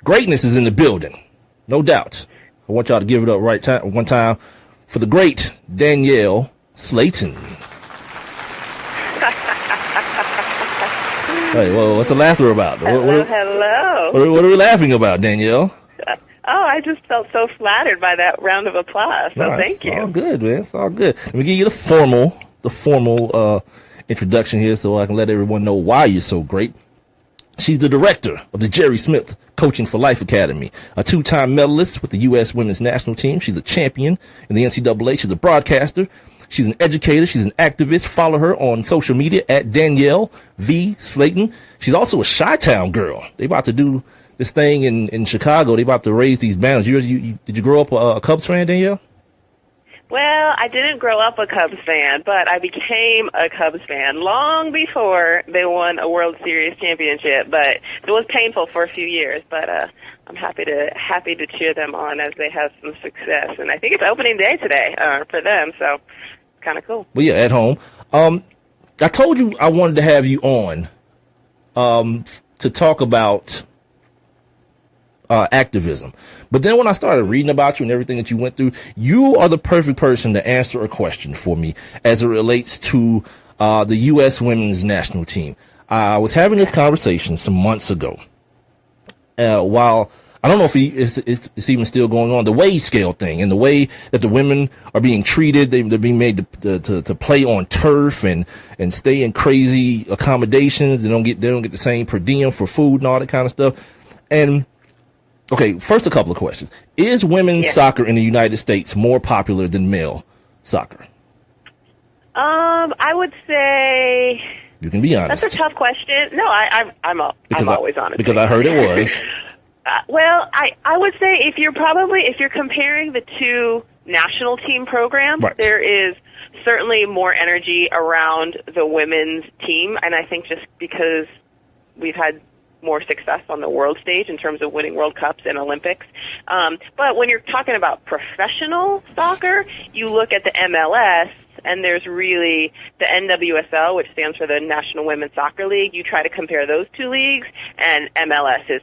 Greatness is in the building, no doubt. I want y'all to give it up one time for the great Danielle Slaton. Hey, well, what's the laughter about? Hello. What are we laughing about, Danielle? I just felt so flattered by that round of applause. So thank you. It's all good, man. It's all good. Let me give you the formal introduction here so I can let everyone know why you're so great. She's the director of the Jerry Smith Coaching for Life Academy, a 2-time medalist with the U.S. Women's National Team. She's a champion in the NCAA. She's a broadcaster. She's an educator. She's an activist. Follow her on social media at Danielle V. Slaton. She's also a Chi-Town girl. They about to do this thing in Chicago. They about to raise these banners. Did you grow up a Cubs fan, Danielle? Well, I didn't grow up a Cubs fan, but I became a Cubs fan long before they won a World Series championship. But it was painful for a few years. But I'm happy to cheer them on as they have some success. And I think it's opening day today for them, so it's kind of cool. Well, yeah, at home. I told you I wanted to have you on to talk about activism. But then when I started reading about you and everything that you went through, you are the perfect person to answer a question for me as it relates to the U.S. Women's National Team. I was having this conversation some months ago. While I don't know if it's even still going on, the wage scale thing and the way that the women are being treated, they're being made to play on turf and stay in crazy accommodations. They don't get the same per diem for food and all that kind of stuff. And okay, first a couple of questions. Is women's soccer in the United States more popular than male soccer? I would say you can be honest. That's a tough question. No, I'm always honest. Because I heard it was. Well, I would say if you're comparing the two national team programs, right, there is certainly more energy around the women's team, and I think just because we've had more success on the world stage in terms of winning World Cups and Olympics. But when you're talking about professional soccer, you look at the MLS, and there's really the NWSL, which stands for the National Women's Soccer League. You try to compare those two leagues, and MLS is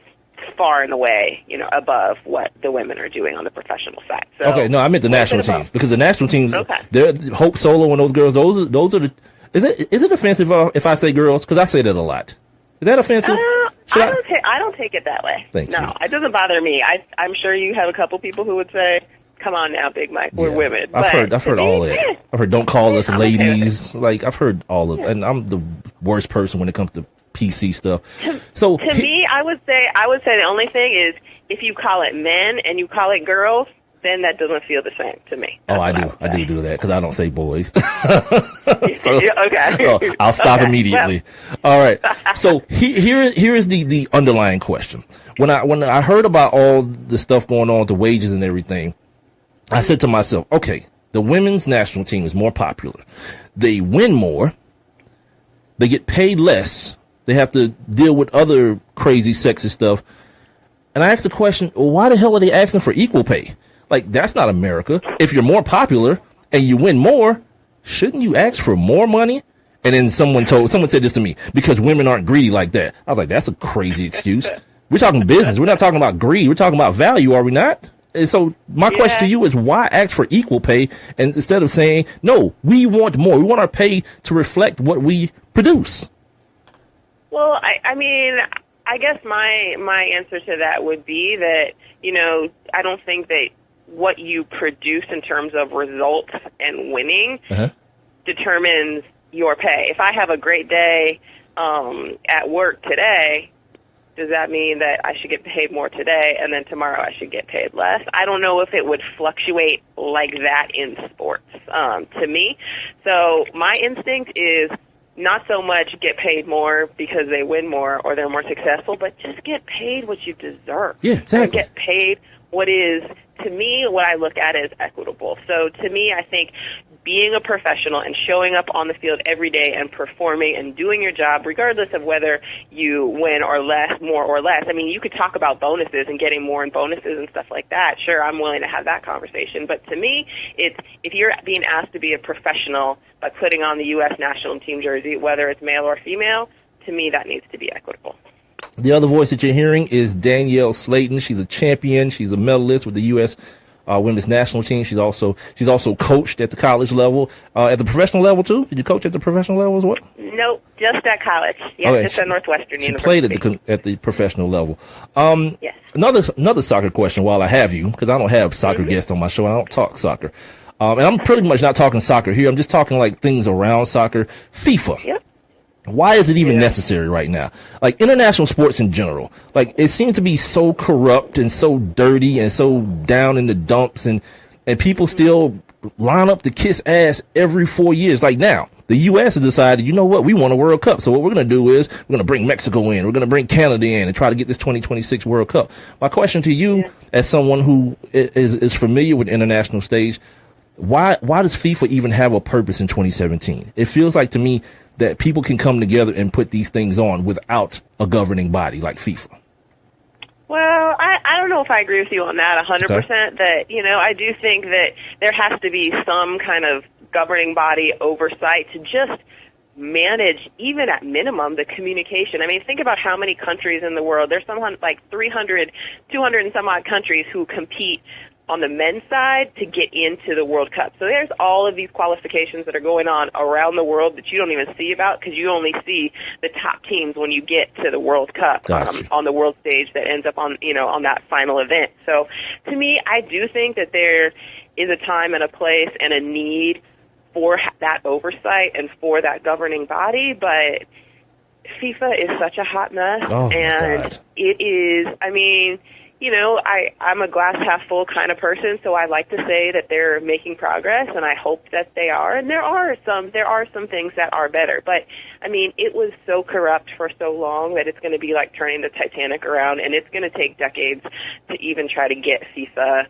far and away, above what the women are doing on the professional side. So, okay, no, I meant the national team, because the national teams, they're Hope Solo and those girls. Those are the. Is it offensive if I say girls? Because I say that a lot. Is that offensive? I don't take it that way. Thank you. It doesn't bother me. I'm sure you have a couple people who would say, "Come on now, Big Mike, we're women." I've heard all that. I've heard don't call us ladies. Like I've heard all of, and I'm the worst person when it comes to PC stuff. So to me, I would say the only thing is if you call it men and you call it girls, then that doesn't feel the same to me. That's I do that because I don't say boys. So, okay. I'll stop immediately. Well. All right. So here is the underlying question. When I heard about all the stuff going on with the wages and everything, I said to myself, okay, the women's national team is more popular. They win more. They get paid less. They have to deal with other crazy sexist stuff. And I asked the question, well, why the hell are they asking for equal pay? Like, that's not America. If you're more popular and you win more, shouldn't you ask for more money? And then someone said this to me, because women aren't greedy like that. I was like, that's a crazy excuse. We're talking business. We're not talking about greed. We're talking about value, are we not? And so my question to you is, why ask for equal pay and instead of saying, no, we want more. We want our pay to reflect what we produce. Well, I mean, I guess my answer to that would be that, I don't think that what you produce in terms of results and winning determines your pay. If I have a great day at work today, does that mean that I should get paid more today and then tomorrow I should get paid less? I don't know if it would fluctuate like that in sports to me. So my instinct is not so much get paid more because they win more or they're more successful, but just get paid what you deserve. Yeah, exactly. And get paid what is, to me, what I look at as equitable. So to me, I think being a professional and showing up on the field every day and performing and doing your job, regardless of whether you win or less, more or less. I mean, you could talk about bonuses and getting more in bonuses and stuff like that. Sure, I'm willing to have that conversation. But to me, it's if you're being asked to be a professional by putting on the U.S. national team jersey, whether it's male or female, to me, that needs to be equitable. The other voice that you're hearing is Danielle Slaton. She's a champion. She's a medalist with the U.S. Women's national team. She's also coached at the college level, at the professional level too. Did you coach at the professional level as well? Nope, just at college. Yes, okay. Just at Northwestern University. She played at the professional level. Yes. Another soccer question while I have you, because I don't have soccer guests on my show. I don't talk soccer. And I'm pretty much not talking soccer here. I'm just talking like things around soccer. FIFA. Yep. Why is it even necessary right now? Like international sports in general, like it seems to be so corrupt and so dirty and so down in the dumps, and people still line up to kiss ass every 4 years. Like now, the U.S. has decided, you know what, we want a World Cup. So what we're going to do is we're going to bring Mexico in. We're going to bring Canada in and try to get this 2026 World Cup. My question to you, as someone who is familiar with the international stage, why does FIFA even have a purpose in 2017? It feels like to me that people can come together and put these things on without a governing body like FIFA. Well, I don't know if I agree with you on that 100%. Okay. That, I do think that there has to be some kind of governing body oversight to just manage, even at minimum, the communication. I mean, think about how many countries in the world. There's someone like 300, 200 and some odd countries who compete on the men's side to get into the World Cup. So there's all of these qualifications that are going on around the world that you don't even see about, because you only see the top teams when you get to the World Cup on the world stage that ends up on that final event. So to me, I do think that there is a time and a place and a need for that oversight and for that governing body, but FIFA is such a hot mess, and it is, I mean, I'm a glass half full kind of person, so I like to say that they're making progress, and I hope that they are. And there are some things that are better, but I mean, it was so corrupt for so long that it's going to be like turning the Titanic around, and it's going to take decades to even try to get FIFA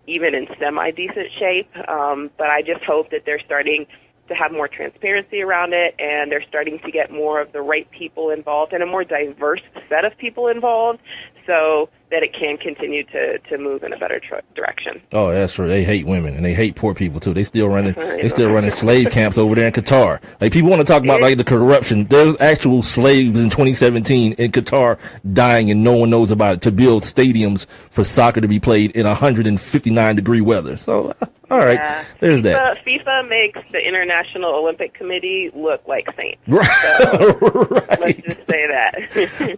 even in semi-decent shape. But I just hope that they're starting to have more transparency around it, and they're starting to get more of the right people involved and a more diverse set of people involved, so that it can continue to move in a better direction. Oh, that's true. They hate women and they hate poor people too. They still running slave camps over there in Qatar. Like, people want to talk about like the corruption. There's actual slaves in 2017 in Qatar dying, and no one knows about it, to build stadiums for soccer to be played in 159-degree weather. So, all right, there's that. FIFA makes the International Olympic Committee look like saints. Right. So, right. Let's just say that.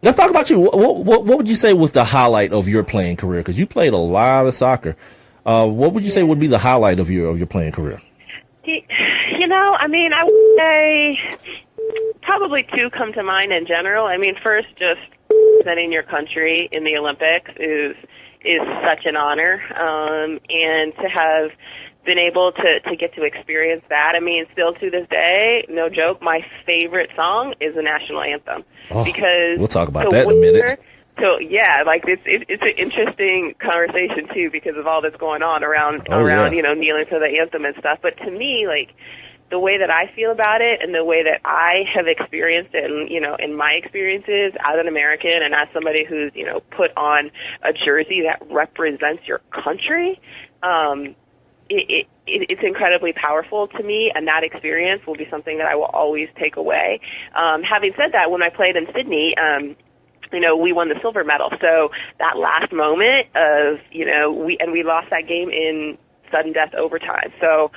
Let's talk about you. What would you say was the highlight of your playing career? Because you played a lot of soccer. What would you say would be the highlight of your playing career? I mean, I would say probably two come to mind in general. I mean, first, just representing your country in the Olympics is such an honor, and to have been able to get to experience that. I mean, still to this day, no joke, my favorite song is the national anthem. Because we'll talk about that in a minute. So yeah, like it's an interesting conversation too, because of all that's going on around kneeling for the anthem and stuff. But to me, like, the way that I feel about it and the way that I have experienced it, and in my experiences as an American and as somebody who's put on a jersey that represents your country, it's incredibly powerful to me, and that experience will be something that I will always take away. Having said that, when I played in Sydney, we won the silver medal. So that last moment of, we lost that game in sudden death overtime. So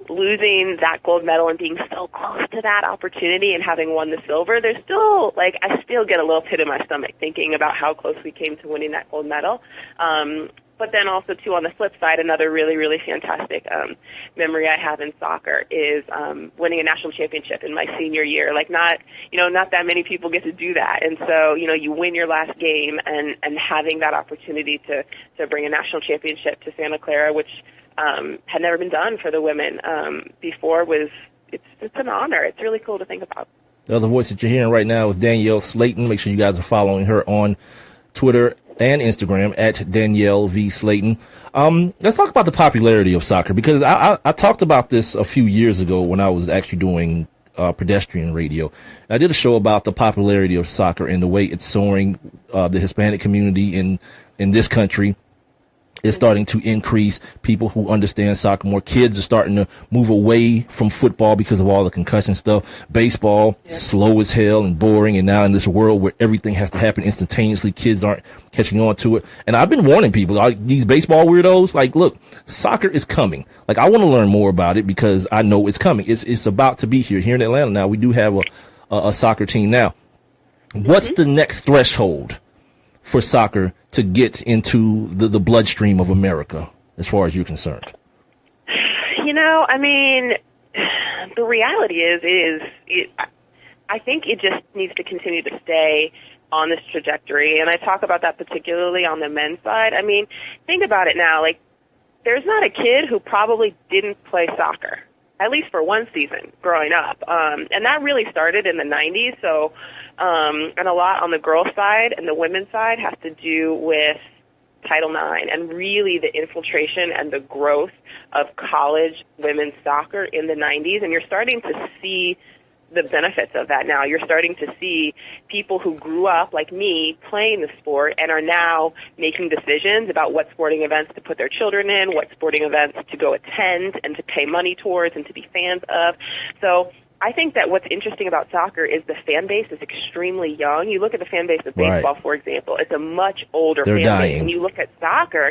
losing that gold medal and being so close to that opportunity and having won the silver, there's still, I still get a little pit in my stomach thinking about how close we came to winning that gold medal. But then also, too, on the flip side, another really, really fantastic memory I have in soccer is winning a national championship in my senior year. Like, not that many people get to do that. And so, you win your last game, and having that opportunity to bring a national championship to Santa Clara, which had never been done for the women before, it's an honor. It's really cool to think about. The other voice that you're hearing right now is Danielle Slaton. Make sure you guys are following her on Twitter and Instagram at Danielle V. Slaton. Let's talk about the popularity of soccer, because I talked about this a few years ago when I was actually doing pedestrian radio. I did a show about the popularity of soccer and the way it's soaring, the Hispanic community in this country. is starting to increase. People who understand soccer more. Kids are starting to move away from football because of all the concussion stuff. Baseball, slow as hell and boring. And now in this world where everything has to happen instantaneously, kids aren't catching on to it. And I've been warning people, these baseball weirdos, like, look, soccer is coming. Like, I want to learn more about it because I know it's coming. It's about to be here. Here in Atlanta now, we do have a soccer team now. What's the next threshold for soccer to get into the bloodstream of America, as far as you're concerned? I mean, the reality is I think it just needs to continue to stay on this trajectory, and I talk about that particularly on the men's side. I mean, think about it now. Like, there's not a kid who probably didn't play soccer, at least for one season growing up, and that really started in the 90s. So, and a lot on the girls' side and the women's side has to do with Title IX and really the infiltration and the growth of college women's soccer in the 90s. And you're starting to see the benefits of that now. You're starting to see people who grew up like me playing the sport and are now making decisions about what sporting events to put their children in, what sporting events to go attend and to pay money towards and to be fans of. So I think that what's interesting about soccer is the fan base is extremely young. You look at the fan base of baseball, Right. for example, it's a much older They're fan dying. base. And you look at soccer,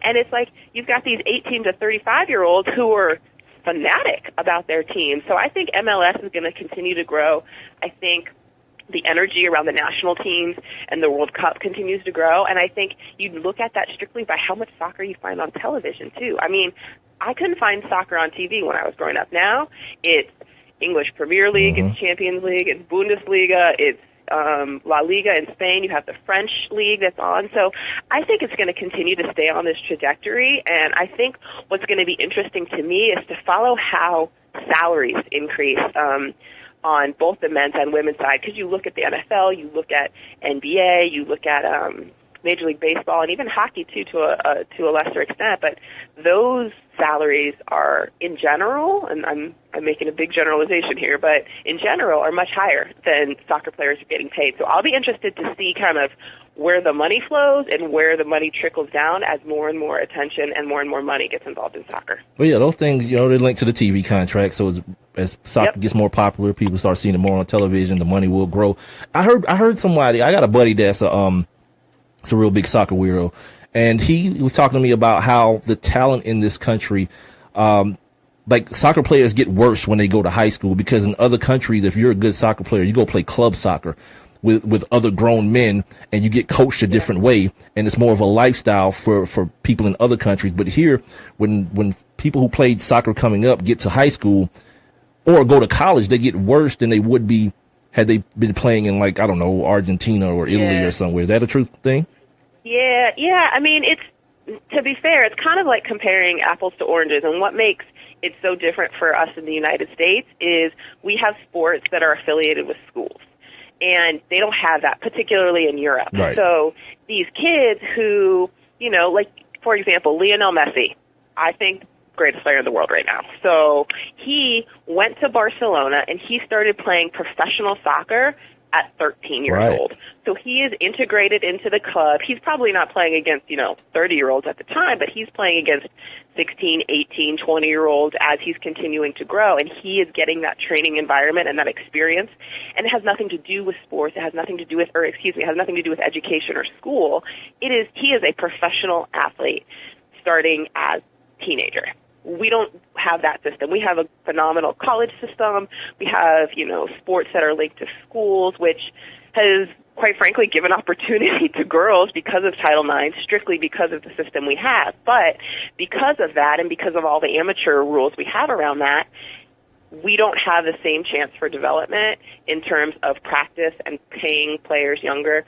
and it's like you've got these 18 to 35-year-olds who are fanatic about their team. So I think MLS is going to continue to grow. I think the energy around the national teams and the World Cup continues to grow. And I think you look at that strictly by how much soccer you find on television, too. I mean, I couldn't find soccer on TV when I was growing up. Now it's English Premier League, it's Champions League, it's Bundesliga, it's La Liga in Spain. You have the French league that's on. So I think it's going to continue to stay on this trajectory. And I think what's going to be interesting to me is to follow how salaries increase on both the men's and women's side. Because you look at the NFL, you look at NBA, you look at Major League Baseball, and even hockey too, to a lesser extent. But those salaries are, in general, and I'm making a big generalization here, but in general are much higher than soccer players are getting paid. So I'll be interested to see kind of where the money flows and where the money trickles down as more and more attention and more money gets involved in soccer. Well, yeah, those things, they link to the TV contract. So as soccer gets more popular, people start seeing it more on television, the money will grow. I heard somebody, I got a buddy that's it's a real big soccer weirdo. And he was talking to me about how the talent in this country, like soccer players get worse when they go to high school, because in other countries, if you're a good soccer player, you go play club soccer with other grown men and you get coached a different way. And it's more of a lifestyle for people in other countries. But here, when people who played soccer coming up get to high school or go to college, they get worse than they would be had they been playing in, like, I don't know, Argentina or Italy or somewhere. Is that a true thing? Yeah. I mean, to be fair, it's kind of like comparing apples to oranges. And what makes it so different for us in the United States is we have sports that are affiliated with schools. And they don't have that, particularly in Europe. Right. So these kids who, like, for example, Lionel Messi, I think greatest player in the world right now. So he went to Barcelona and he started playing professional soccer at 13 years old. So he is integrated into the club. He's probably not playing against, 30-year-olds at the time, but he's playing against 16, 18, 20-year-olds as he's continuing to grow. And he is getting that training environment and that experience. And it has nothing to do with sports. It has nothing to do with, it has nothing to do with education or school. He is a professional athlete starting as a teenager. We don't have that system. We have a phenomenal college system. We have, sports that are linked to schools, which has, quite frankly, given opportunity to girls because of Title IX, strictly because of the system we have. But because of that and because of all the amateur rules we have around that, we don't have the same chance for development in terms of practice and paying players younger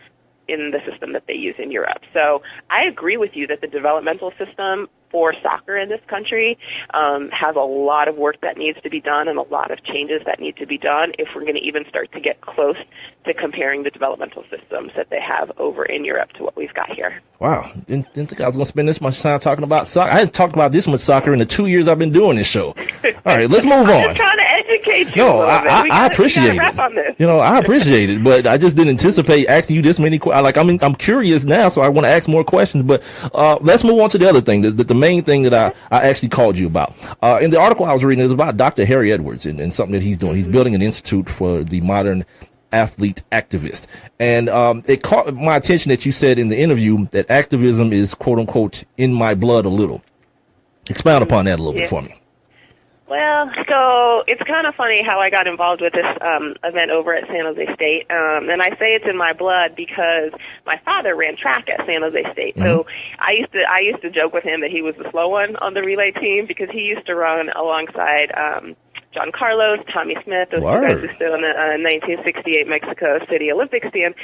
in the system that they use in Europe. So I agree with you that the developmental system for soccer in this country has a lot of work that needs to be done and a lot of changes that need to be done if we're going to even start to get close to comparing the developmental systems that they have over in Europe to what we've got here. Wow. Didn't think I was going to spend this much time talking about soccer. I haven't talked about this much soccer in the 2 years I've been doing this show. All right, let's move on. I'm just trying to educate appreciate you. No, I appreciate it. On this. I appreciate it, but I just didn't anticipate asking you this many questions. Like, I'm curious now, so I want to ask more questions. But let's move on to the other thing, the main thing that I actually called you about. In the article I was reading, it was about Dr. Harry Edwards and something that he's doing. He's building an institute for the modern athlete activist. And it caught my attention that you said in the interview that activism is, quote unquote, in my blood a little. Expound upon that a little bit for me. Well, so it's kind of funny how I got involved with this event over at San Jose State. And I say it's in my blood because my father ran track at San Jose State. Mm-hmm. So I used to joke with him that he was the slow one on the relay team because he used to run alongside John Carlos, Tommy Smith, those two guys who stood on the 1968 Mexico City Olympics team.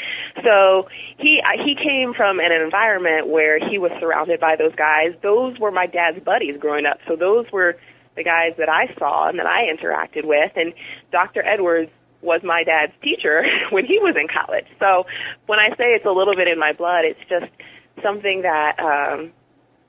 So he came from an environment where he was surrounded by those guys. Those were my dad's buddies growing up. So those were the guys that I saw and that I interacted with. And Dr. Edwards was my dad's teacher when he was in college. So when I say it's a little bit in my blood, it's just something that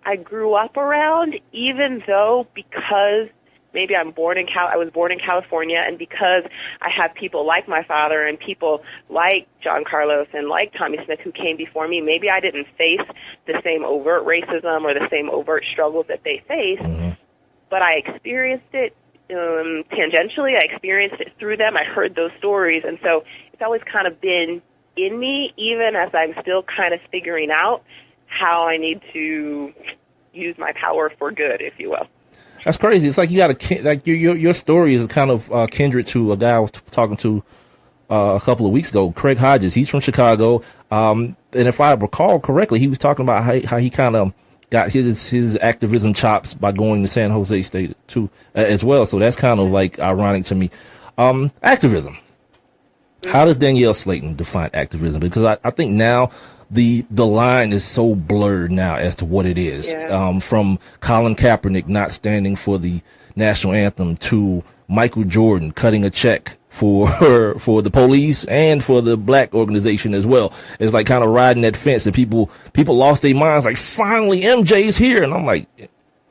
I grew up around, even though because maybe I was born in California, and because I have people like my father and people like John Carlos and like Tommy Smith who came before me, maybe I didn't face the same overt racism or the same overt struggles that they faced. Mm-hmm. But I experienced it tangentially. I experienced it through them. I heard those stories. And so it's always kind of been in me, even as I'm still kind of figuring out how I need to use my power for good, if you will. That's crazy. It's like you got your story is kind of kindred to a guy I was talking to a couple of weeks ago, Craig Hodges. He's from Chicago. And if I recall correctly, he was talking about how he kind of got his activism chops by going to San Jose State too, as well. So that's kind of like ironic to me. Activism. How does Danielle Slaton define activism? Because I think now the line is so blurred now as to what it is. Yeah. From Colin Kaepernick not standing for the national anthem to Michael Jordan cutting a check for the police and for the black organization as well. It's like kind of riding that fence, and people lost their minds. Like, finally, MJ's here, and I'm like,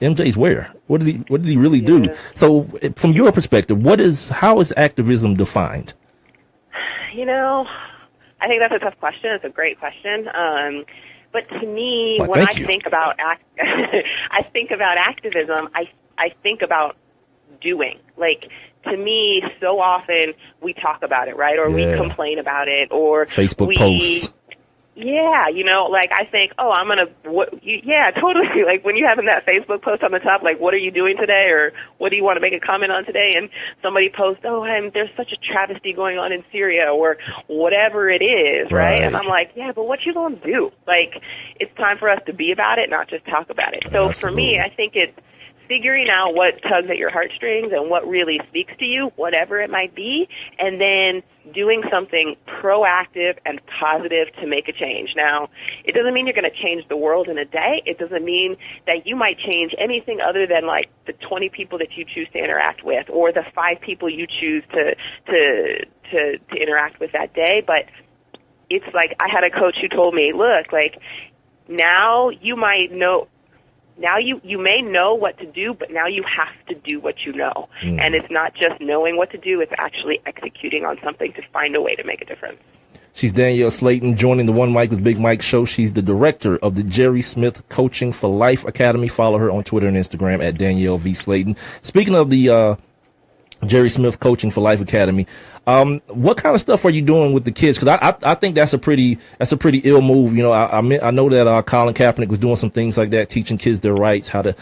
MJ's where? What did he really do? So, from your perspective, how is activism defined? I think that's a tough question. It's a great question. But to me, when I think about I think about activism, I think about doing. Like, to me, so often we talk about it, right? Or we complain about it, or Facebook posts. Yeah, like I think, totally. Like when you have that Facebook post on the top, like, what are you doing today? Or what do you want to make a comment on today? And somebody posts, there's such a travesty going on in Syria, or whatever it is, right? And I'm like, yeah, but what you gonna do? Like, it's time for us to be about it, not just talk about it. So for me, I think it's figuring out what tugs at your heartstrings and what really speaks to you, whatever it might be, and then doing something proactive and positive to make a change. Now, it doesn't mean you're going to change the world in a day. It doesn't mean that you might change anything other than like the 20 people that you choose to interact with, or the 5 people you choose to interact with that day. But it's like, I had a coach who told me, look, like, now you might know. Now you may know what to do, but now you have to do what you know. Mm. And it's not just knowing what to do, it's actually executing on something to find a way to make a difference. She's Danielle Slaton, joining the One Mic with Big Mike show. She's the director of the Jerry Smith Coaching for Life Academy. Follow her on Twitter and Instagram at Danielle V. Slaton. Speaking of the Jerry Smith Coaching for Life Academy, what kind of stuff are you doing with the kids? Because I think that's a pretty ill move. I know that Colin Kaepernick was doing some things like that, teaching kids their rights, how to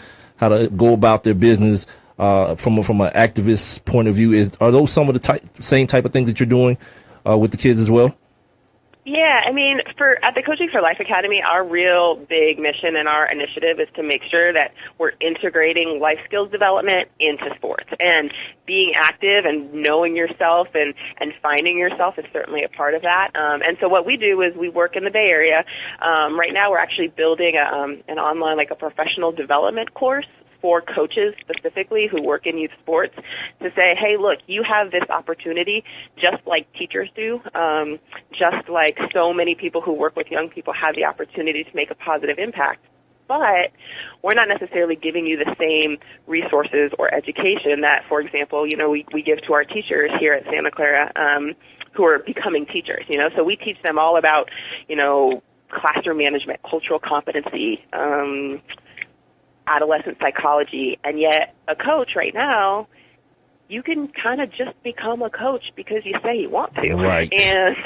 go about their business from an activist point of view. Are those some of the same type of things that you're doing with the kids as well? Yeah, I mean, at the Coaching for Life Academy, our real big mission and our initiative is to make sure that we're integrating life skills development into sports. And being active and knowing yourself and finding yourself is certainly a part of that. And so what we do is we work in the Bay Area. Right now we're actually building an online, like a professional development course for coaches specifically who work in youth sports, to say, hey, look, you have this opportunity just like teachers do, just like so many people who work with young people have the opportunity to make a positive impact. but we're not necessarily giving you the same resources or education that, for example, we give to our teachers here at Santa Clara, who are becoming teachers, so we teach them all about, classroom management, cultural competency, adolescent psychology, and yet a coach right now, you can kind of just become a coach because you say you want to. Right. And,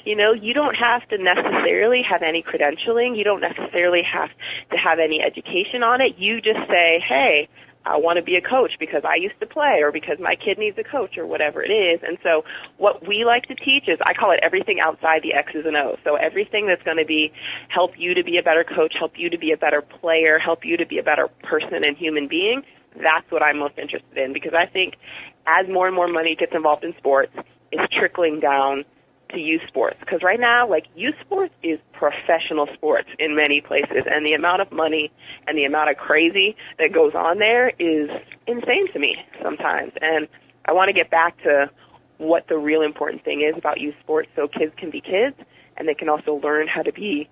you don't have to necessarily have any credentialing. You don't necessarily have to have any education on it. You just say, hey, I want to be a coach because I used to play or because my kid needs a coach or whatever it is. And so what we like to teach is, I call it everything outside the X's and O's. So everything that's going to be help you to be a better coach, help you to be a better player, help you to be a better person and human being. That's what I'm most interested in, because I think as more and more money gets involved in sports, it's trickling down to youth sports. Because right now, youth sports is professional sports in many places, and the amount of money and the amount of crazy that goes on there is insane to me sometimes. And I want to get back to what the real important thing is about youth sports, so kids can be kids, and they can also learn how to be,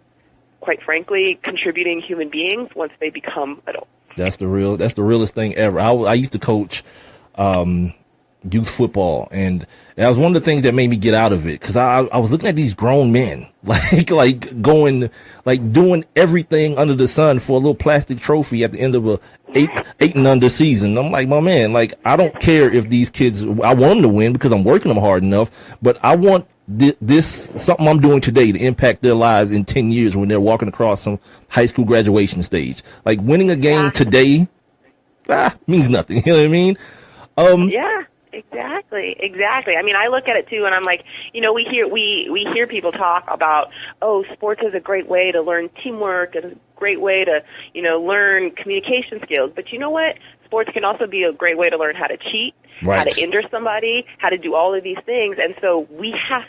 quite frankly, contributing human beings once they become adults. That's the realest thing ever. I used to coach youth football, and that was one of the things that made me get out of it, because I was looking at these grown men doing everything under the sun for a little plastic trophy at the end of a eight and under season. I'm like, my man, I don't care if these kids, I want them to win because I'm working them hard enough, but I want this something I'm doing today to impact their lives in 10 years when they're walking across some high school graduation stage. Winning a game today means nothing. You know what I mean? Yeah. Exactly. I mean, I look at it too, and I'm like, we hear people talk about, sports is a great way to learn teamwork, and a great way to, learn communication skills. But you know what? Sports can also be a great way to learn how to cheat, right, how to injure somebody, how to do all of these things. And so we have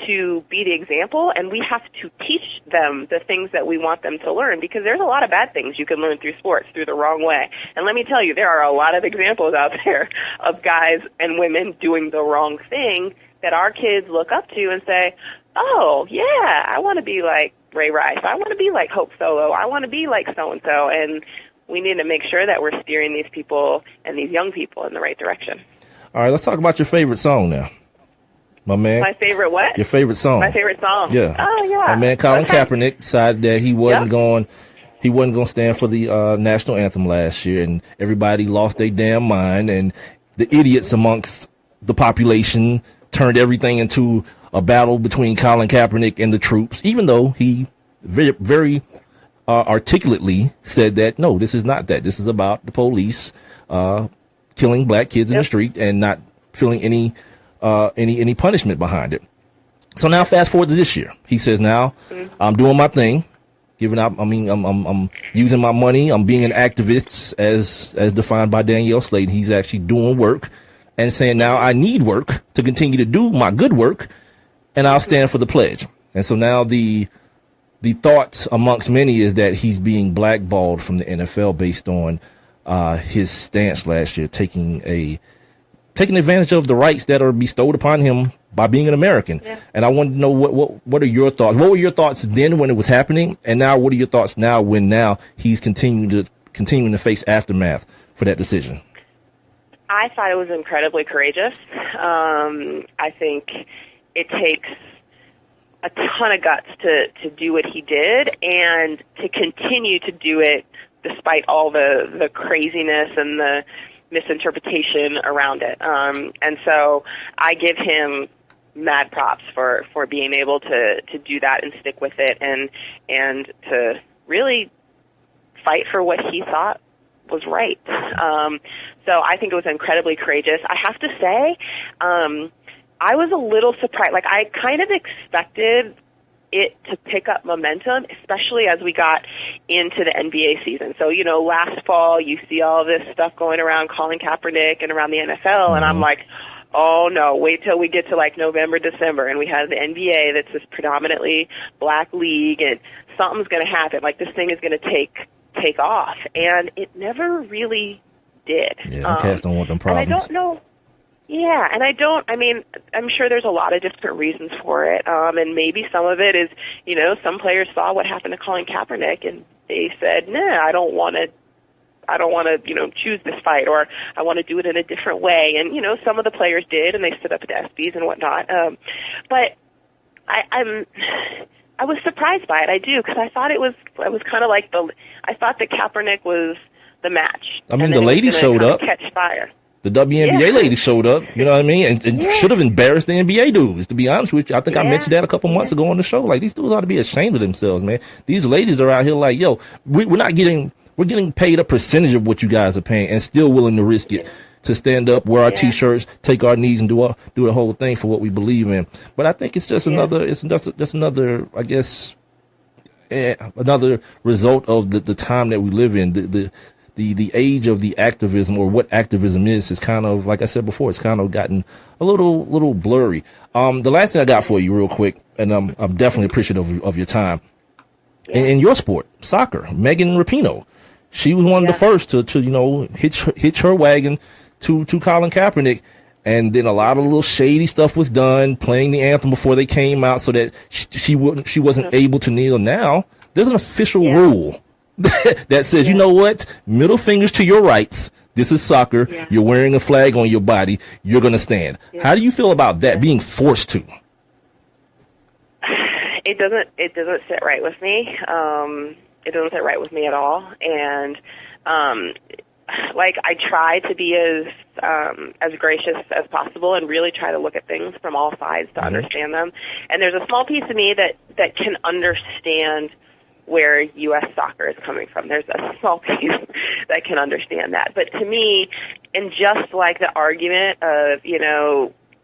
to be the example, and we have to teach them the things that we want them to learn, because there's a lot of bad things you can learn through sports through the wrong way. And let me tell you, there are a lot of examples out there of guys and women doing the wrong thing that our kids look up to and say, oh, yeah, I want to be like Ray Rice. I want to be like Hope Solo. I want to be like so-and-so. And we need to make sure that we're steering these people and these young people in the right direction. All right, let's talk about your favorite song now. My man. My favorite what? Your favorite song. My favorite song. Yeah. Oh, yeah. My man Colin Kaepernick decided that he wasn't going to stand for the national anthem last year, and everybody lost their damn mind, and the idiots amongst the population turned everything into a battle between Colin Kaepernick and the troops, even though he very, very articulately said that, no, this is not that. This is about the police killing black kids in the street and not feeling any punishment behind it. So now fast forward to this year. He says, now I'm doing my thing, I'm using my money. I'm being an activist as defined by Danielle Slaton. He's actually doing work and saying, now I need work to continue to do my good work, and I'll stand for the pledge. And so now the thoughts amongst many is that he's being blackballed from the NFL based on his stance last year, taking advantage of the rights that are bestowed upon him by being an American. Yeah. And I want to know what are your thoughts? What were your thoughts then when it was happening, and now what are your thoughts now when he's continuing to face aftermath for that decision? I thought it was incredibly courageous. I think it takes a ton of guts to do what he did, and to continue to do it despite all the craziness and the misinterpretation around it. And so I give him mad props for being able to do that and stick with it, and to really fight for what he thought was right. So I think it was incredibly courageous. I have to say, I was a little surprised. I kind of expected it to pick up momentum, especially as we got into the NBA season. So, last fall, you see all this stuff going around Colin Kaepernick and around the NFL, and I'm like, oh no, wait till we get to November, December, and we have the NBA that's this predominantly black league, and something's going to happen. This thing is going to take off, and it never really did. Yeah, cats don't want them problems. And I don't know. Yeah, and I'm sure there's a lot of different reasons for it, and maybe some of it is, some players saw what happened to Colin Kaepernick, and they said, nah, I don't want to, choose this fight, or I want to do it in a different way. And, some of the players did, and they stood up at the ESPYs and whatnot. But I was surprised by it. I do, because I thought it was kind of like I thought that Kaepernick was the match. I mean, the lady showed up. Catch fire. The WNBA lady showed up, you know what I mean? And should have embarrassed the NBA dudes, to be honest with you. I think I mentioned that a couple months ago on the show. Like, these dudes ought to be ashamed of themselves, man. These ladies are out here like, yo, we're getting paid a percentage of what you guys are paying and still willing to risk it to stand up, wear our T-shirts, take our knees, and do the whole thing for what we believe in. But I think it's just another, I guess, another result of the time that we live in. The age of the activism, or what activism is kind of, like I said before, it's kind of gotten a little blurry. The last thing I got for you real quick, and I'm definitely appreciative of your time. In your sport, soccer, Megan Rapinoe, she was one of the first to hitch her wagon to Colin Kaepernick. And then a lot of little shady stuff was done, playing the anthem before they came out so that she wasn't able to kneel. Now, there's an official rule that says, you know what, middle fingers to your rights. This is soccer. You're wearing a flag on your body. You're going to stand. How do you feel about that, being forced to? It doesn't sit right with me. It doesn't sit right with me at all. And, I try to be as gracious as possible and really try to look at things from all sides to understand them. And there's a small piece of me that can understand where U.S. soccer is coming from. There's a small piece that can understand that. But to me, and just like the argument of,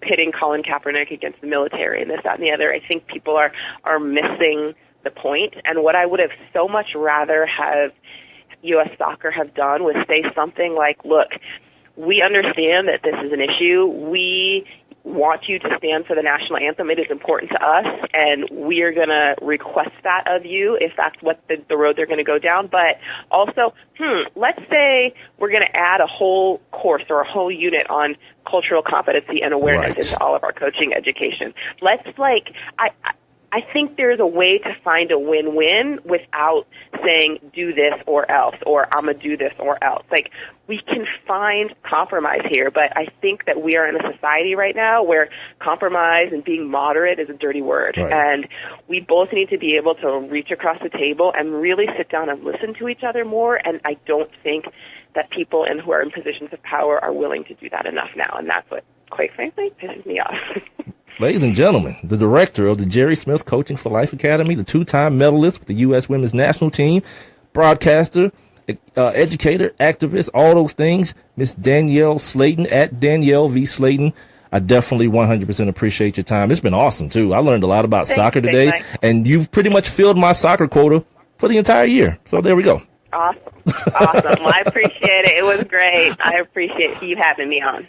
pitting Colin Kaepernick against the military and this, that, and the other, I think people are missing the point. And what I would have so much rather have U.S. soccer have done was say something like, look, we understand that this is an issue. We want you to stand for the national anthem. It is important to us, and we are going to request that of you if that's what the road they're going to go down. But also, let's say we're going to add a whole course or a whole unit on cultural competency and awareness into all of our coaching education. I think there's a way to find a win-win without saying do this or else, or I'm going to do this or else. We can find compromise here, but I think that we are in a society right now where compromise and being moderate is a dirty word. Right. And we both need to be able to reach across the table and really sit down and listen to each other more, and I don't think that people who are in positions of power are willing to do that enough now, and that's what, quite frankly, pisses me off. Ladies and gentlemen, the director of the Jerry Smith Coaching for Life Academy, the two-time medalist with the U.S. Women's National Team, broadcaster, educator, activist, all those things, Miss Danielle Slaton, at Danielle V. Slaton. I definitely 100% appreciate your time. It's been awesome, too. I learned a lot about soccer today, and you've pretty much filled my soccer quota for the entire year. So there we go. Awesome. Well, I appreciate it. It was great. I appreciate you having me on.